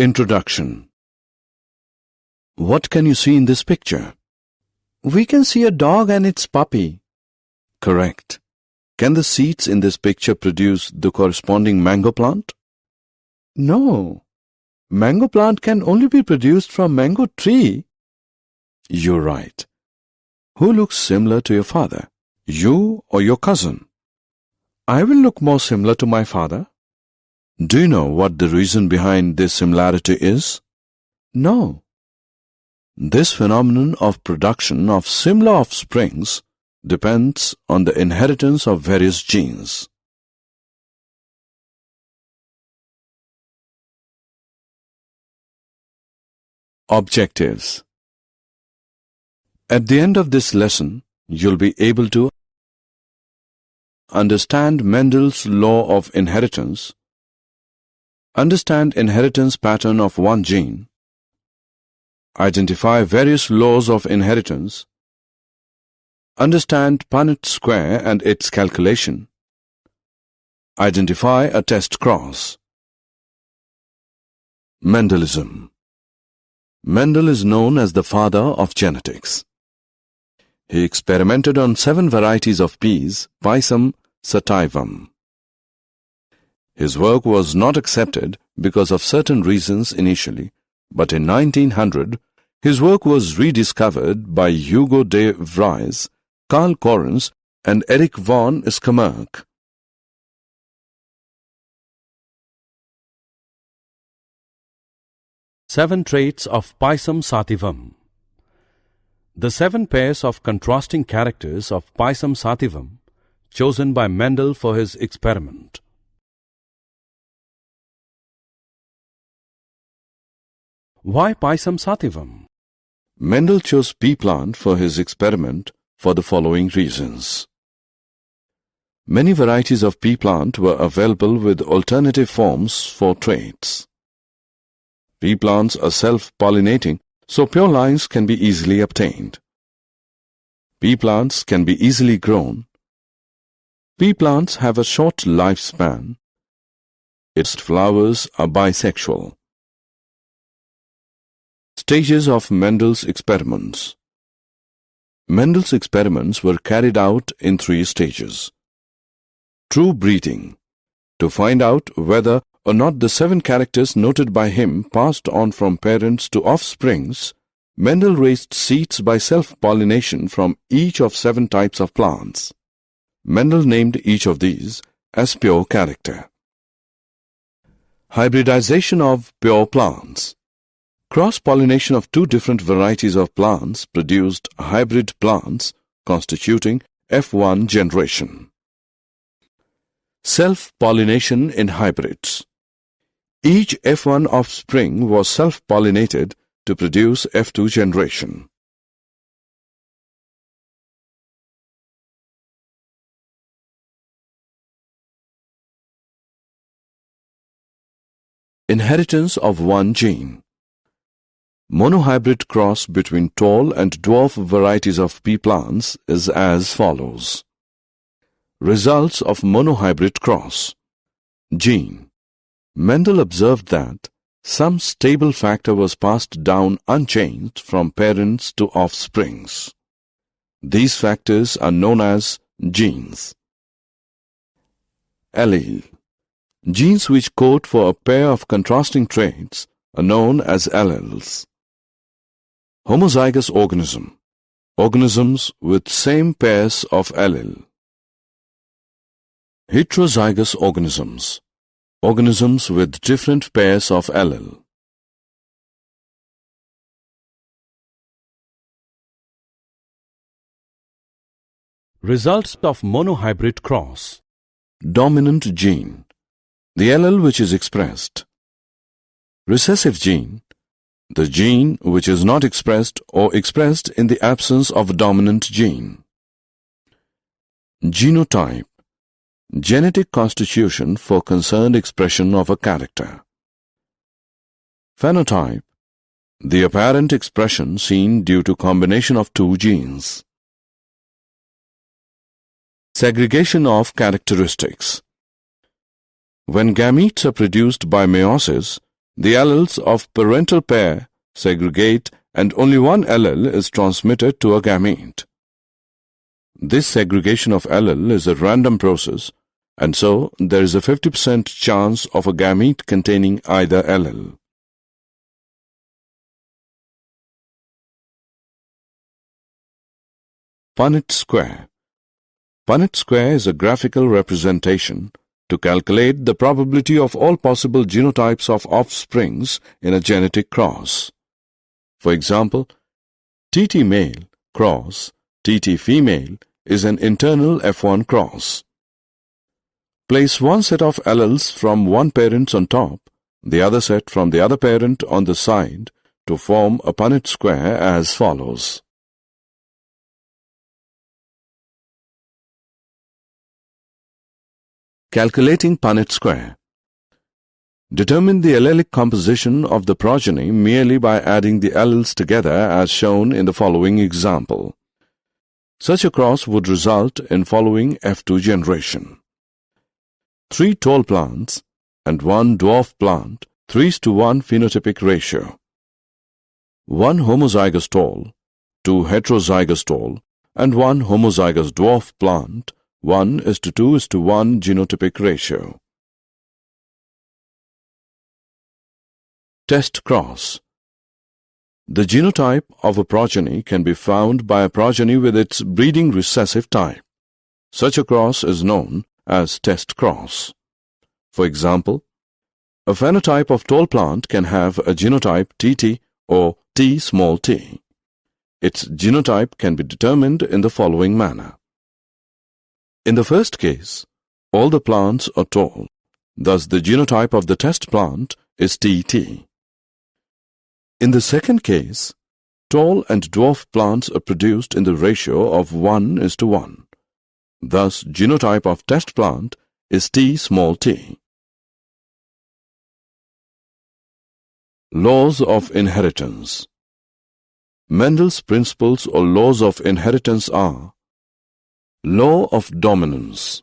Introduction. What can you see in this picture? We can see a dog and its puppy. Correct. Can the seeds in this picture produce the corresponding mango plant? No. Mango plant can only be produced from mango tree. You're right. Who looks similar to your father? You or your cousin? I will look more similar to my father. Do you know what the reason behind this similarity is? No. This phenomenon of production of similar offsprings depends on the inheritance of various genes. Objectives. At the end of this lesson, you'll be able to understand Mendel's law of inheritance, understand inheritance pattern of one gene, identify various laws of inheritance, understand Punnett square and its calculation, identify a test cross. Mendelism. Mendel is known as the father of genetics. He experimented on 7 varieties of peas, Pisum sativum. His work was not accepted because of certain reasons initially, but in 1900, his work was rediscovered by Hugo de Vries, Carl Correns, and Erich von Skammerk. Seven traits of Pisum sativum. The 7 pairs of contrasting characters of Pisum sativum chosen by Mendel for his experiment. Why Pisum sativum? Mendel chose pea plant for his experiment for the following reasons. Many varieties of pea plant were available with alternative forms for traits. Pea plants are self-pollinating, so pure lines can be easily obtained. Pea plants can be easily grown. Pea plants have a short lifespan. Its flowers are bisexual. Stages of Mendel's experiments. Mendel's experiments were carried out in 3 stages. True breeding, to find out whether or not the 7 characters noted by him passed on from parents to offsprings. Mendel raised seeds by self-pollination from each of 7 types of plants. Mendel named each of these as pure character. Hybridization of pure plants. Cross-pollination of 2 different varieties of plants produced hybrid plants constituting F1 generation. Self-pollination in hybrids. Each F1 offspring was self-pollinated to produce F2 generation. Inheritance of one gene. Monohybrid cross between tall and dwarf varieties of pea plants is as follows. Results of monohybrid cross. Gene. Mendel observed that some stable factor was passed down unchanged from parents to offsprings. These factors are known as genes. Allele. Genes which code for a pair of contrasting traits are known as alleles. Homozygous organism. Organisms with same pairs of allele. Heterozygous organisms. Organisms with different pairs of allele. Results of monohybrid cross. Dominant gene, the allele which is expressed. Recessive gene, the gene which is not expressed or expressed in the absence of a dominant gene. Genotype, genetic constitution for concerned expression of a character. Phenotype, the apparent expression seen due to combination of 2 genes. Segregation of characteristics. When gametes are produced by meiosis, The alleles of parental pair segregate and only one allele is transmitted to a gamete. This segregation of allele is a random process, and so there is a 50% chance of a gamete containing either allele. Punnett square. Punnett square is a graphical representation to calculate the probability of all possible genotypes of offsprings in a genetic cross. For example, TT male cross TT female is an internal F1 cross. Place one set of alleles from one parent on top, the other set from the other parent on the side to form a Punnett square as follows. Calculating Punnett square. Determine the allelic composition of the progeny merely by adding the alleles together as shown in the following example. Such a cross would result in following F2 generation. 3 tall plants and 1 dwarf plant, 3:1 phenotypic ratio. 1 homozygous tall, 2 heterozygous tall, and 1 homozygous dwarf plant, 1:2:1 genotypic ratio. Test cross. The genotype of a progeny can be found by a progeny with its breeding recessive type. Such a cross is known as test cross. For example, a phenotype of tall plant can have a genotype TT or T small t. Its genotype can be determined in the following manner. In the first case, all the plants are tall. Thus, the genotype of the test plant is TT. In the second case, tall and dwarf plants are produced in the ratio of 1:1. Thus, genotype of test plant is T small t. Laws of inheritance. Mendel's principles or laws of inheritance are: Law of dominance.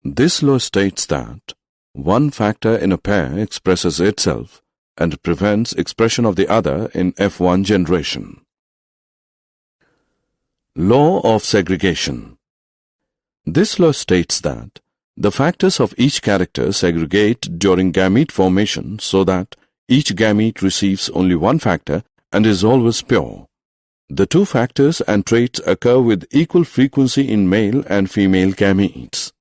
This law states that one factor in a pair expresses itself and prevents expression of the other in F1 generation. Law of segregation. This law states that the factors of each character segregate during gamete formation so that each gamete receives only one factor and is always pure. The two factors and traits occur with equal frequency in male and female gametes.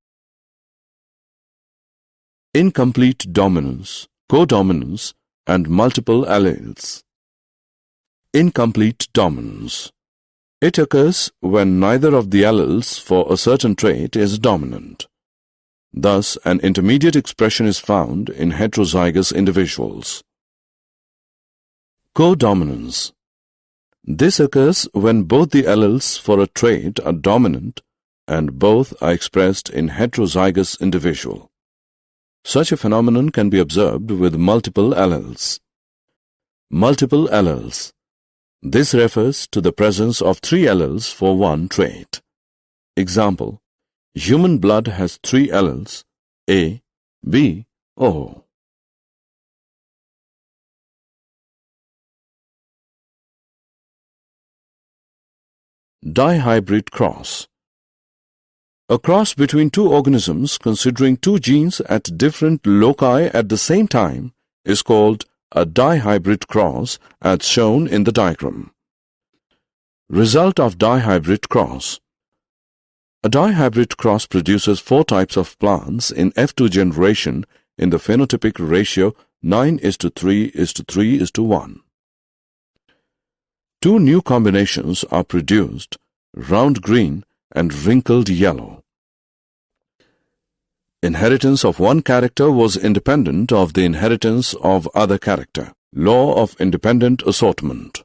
Incomplete dominance, codominance, and multiple alleles. Incomplete dominance. It occurs when neither of the alleles for a certain trait is dominant. Thus, an intermediate expression is found in heterozygous individuals. Codominance. This occurs when both the alleles for a trait are dominant and both are expressed in heterozygous individual. Such a phenomenon can be observed with multiple alleles. Multiple alleles. This refers to the presence of 3 alleles for one trait. Example: human blood has 3 alleles, A, B, O. Dihybrid cross. A cross between two organisms considering two genes at different loci at the same time is called a dihybrid cross as shown in the diagram. Result of dihybrid cross. A dihybrid cross produces 4 types of plants in F2 generation in the phenotypic ratio 9:3:3:1. 2 new combinations are produced, round green and wrinkled yellow. Inheritance of one character was independent of the inheritance of other character. Law of independent assortment.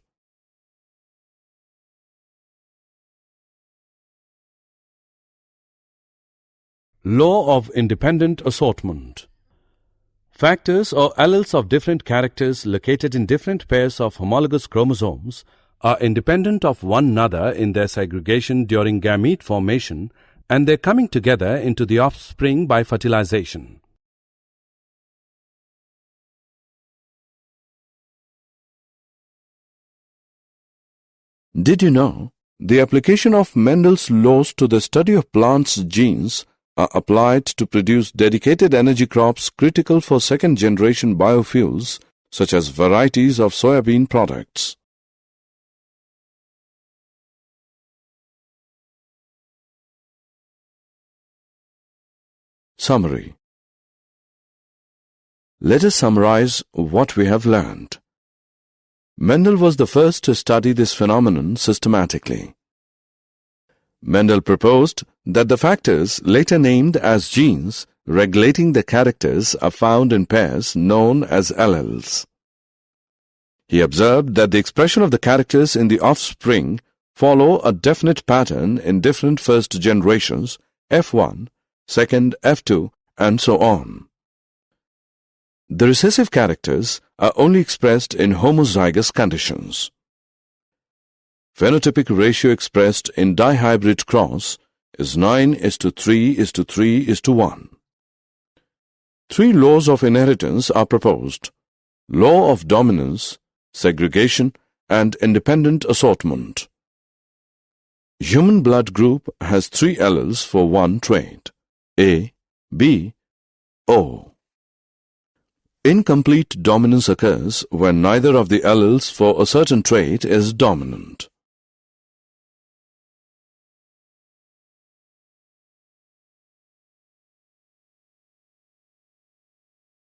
Law of independent assortment. Factors or alleles of different characters located in different pairs of homologous chromosomes are independent of one another in their segregation during gamete formation and their coming together into the offspring by fertilization. Did you know the application of Mendel's laws to the study of plants' genes are applied to produce dedicated energy crops critical for second-generation biofuels such as varieties of soybean products? Summary. Let us summarize what we have learned. Mendel was the first to study this phenomenon systematically. Mendel proposed that the factors later named as genes regulating the characters are found in pairs known as alleles. He observed that the expression of the characters in the offspring follow a definite pattern in different first generations, F1, second, F2, and so on. The recessive characters are only expressed in homozygous conditions. Phenotypic ratio expressed in dihybrid cross is 9:3:3:1. 3 laws of inheritance are proposed: law of dominance, segregation, and independent assortment. Human blood group has 3 alleles for one trait: A, B, O. Incomplete dominance occurs when neither of the alleles for a certain trait is dominant.